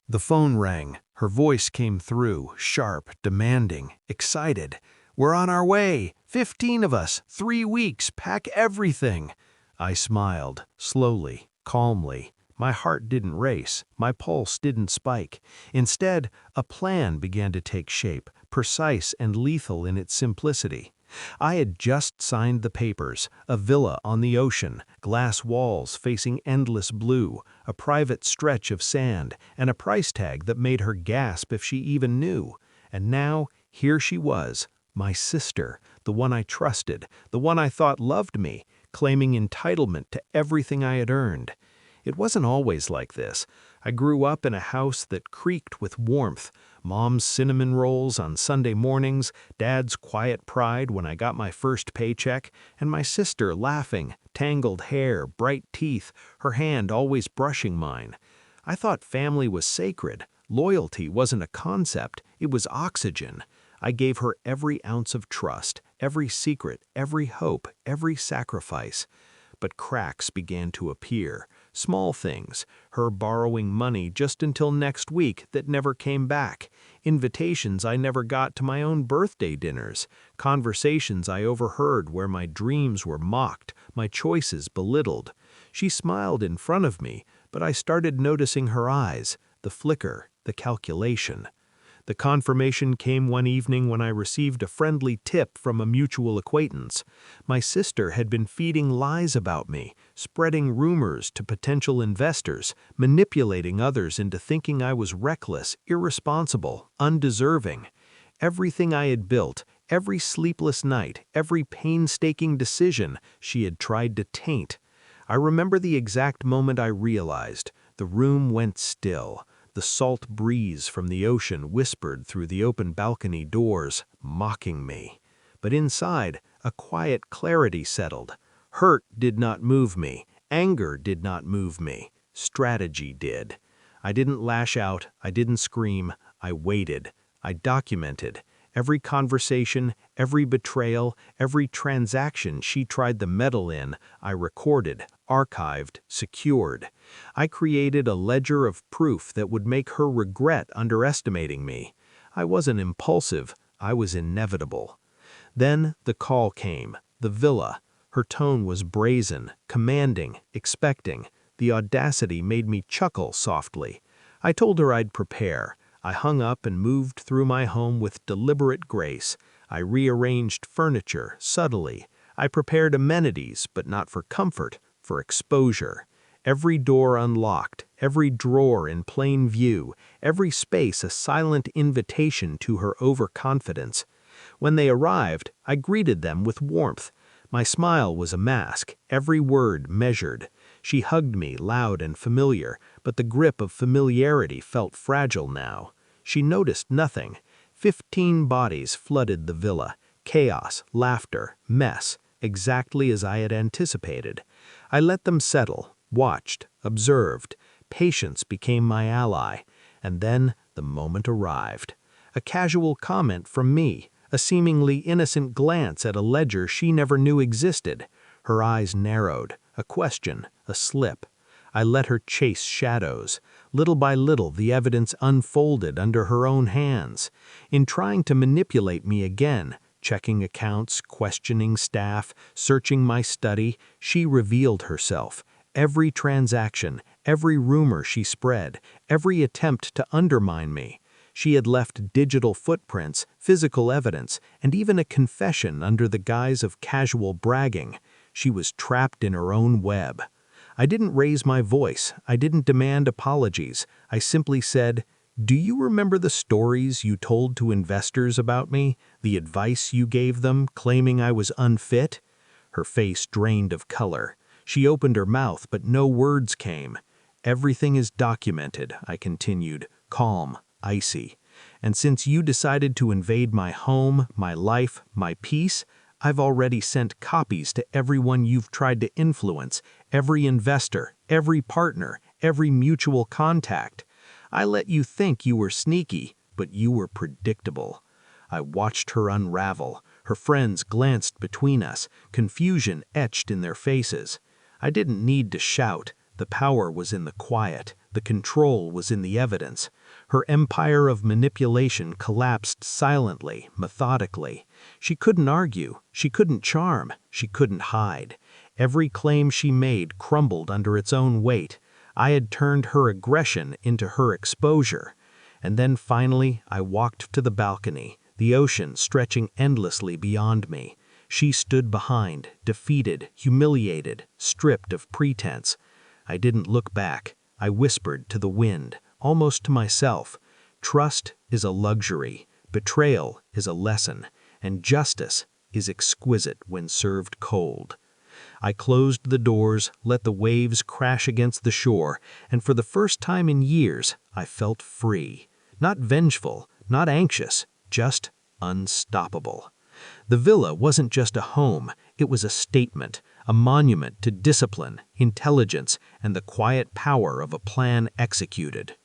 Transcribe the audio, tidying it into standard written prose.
The phone rang. Her voice came through, sharp, demanding, excited. "We're on our way! 15 of us! 3 weeks! Pack everything!" I smiled, slowly, calmly. My heart didn't race, my pulse didn't spike. Instead, a plan began to take shape, precise and lethal in its simplicity. I had just signed the papers, a villa on the ocean, glass walls facing endless blue, a private stretch of sand, and a price tag that made her gasp if she even knew. And now, here she was, my sister, the one I trusted, the one I thought loved me, claiming entitlement to everything I had earned. It wasn't always like this. I grew up in a house that creaked with warmth, Mom's cinnamon rolls on Sunday mornings, Dad's quiet pride when I got my first paycheck, and my sister laughing, tangled hair, bright teeth, her hand always brushing mine. I thought family was sacred. Loyalty wasn't a concept, it was oxygen. I gave her every ounce of trust, every secret, every hope, every sacrifice. But cracks began to appear. Small things, her borrowing money just until next week that never came back, invitations I never got to my own birthday dinners, conversations I overheard where my dreams were mocked, my choices belittled. She smiled in front of me, but I started noticing her eyes, the flicker, the calculation. The confirmation came one evening when I received a friendly tip from a mutual acquaintance. My sister had been feeding lies about me, spreading rumors to potential investors, manipulating others into thinking I was reckless, irresponsible, undeserving. Everything I had built, every sleepless night, every painstaking decision, she had tried to taint. I remember the exact moment I realized. The room went still. The salt breeze from the ocean whispered through the open balcony doors, mocking me. But inside, a quiet clarity settled. Hurt did not move me. Anger did not move me. Strategy did. I didn't lash out. I didn't scream. I waited. I documented. Every conversation, every betrayal, every transaction she tried to meddle in, I recorded, archived, secured. I created a ledger of proof that would make her regret underestimating me. I wasn't impulsive, I was inevitable. Then the call came, the villa. Her tone was brazen, commanding, expecting. The audacity made me chuckle softly. I told her I'd prepare. I hung up and moved through my home with deliberate grace. I rearranged furniture subtly. I prepared amenities, but not for comfort, for exposure. Every door unlocked, every drawer in plain view, every space a silent invitation to her overconfidence. When they arrived, I greeted them with warmth. My smile was a mask, every word measured. She hugged me loud and familiar, but the grip of familiarity felt fragile now. She noticed nothing. 15 bodies flooded the villa. Chaos, laughter, mess, exactly as I had anticipated. I let them settle, watched, observed. Patience became my ally. And then the moment arrived. A casual comment from me, a seemingly innocent glance at a ledger she never knew existed. Her eyes narrowed, a question, a slip. I let her chase shadows. Little by little, the evidence unfolded under her own hands. In trying to manipulate me again, checking accounts, questioning staff, searching my study, she revealed herself. Every transaction, every rumor she spread, every attempt to undermine me. She had left digital footprints, physical evidence, and even a confession under the guise of casual bragging. She was trapped in her own web. I didn't raise my voice. I didn't demand apologies. I simply said, "Do you remember the stories you told to investors about me? The advice you gave them, claiming I was unfit?" Her face drained of color. She opened her mouth, but no words came. "Everything is documented," I continued, calm, icy. "And since you decided to invade my home, my life, my peace, I've already sent copies to everyone you've tried to influence, every investor, every partner, every mutual contact. I let you think you were sneaky, but you were predictable." I watched her unravel. Her friends glanced between us, confusion etched in their faces. I didn't need to shout. The power was in the quiet, the control was in the evidence. Her empire of manipulation collapsed silently, methodically. She couldn't argue, she couldn't charm, she couldn't hide. Every claim she made crumbled under its own weight. I had turned her aggression into her exposure. And then finally, I walked to the balcony, the ocean stretching endlessly beyond me. She stood behind, defeated, humiliated, stripped of pretense. I didn't look back. I whispered to the wind, almost to myself. Trust is a luxury, betrayal is a lesson, and justice is exquisite when served cold. I closed the doors, let the waves crash against the shore, and for the first time in years, I felt free. Not vengeful, not anxious, just unstoppable. The villa wasn't just a home, it was a statement, a monument to discipline, intelligence, and the quiet power of a plan executed.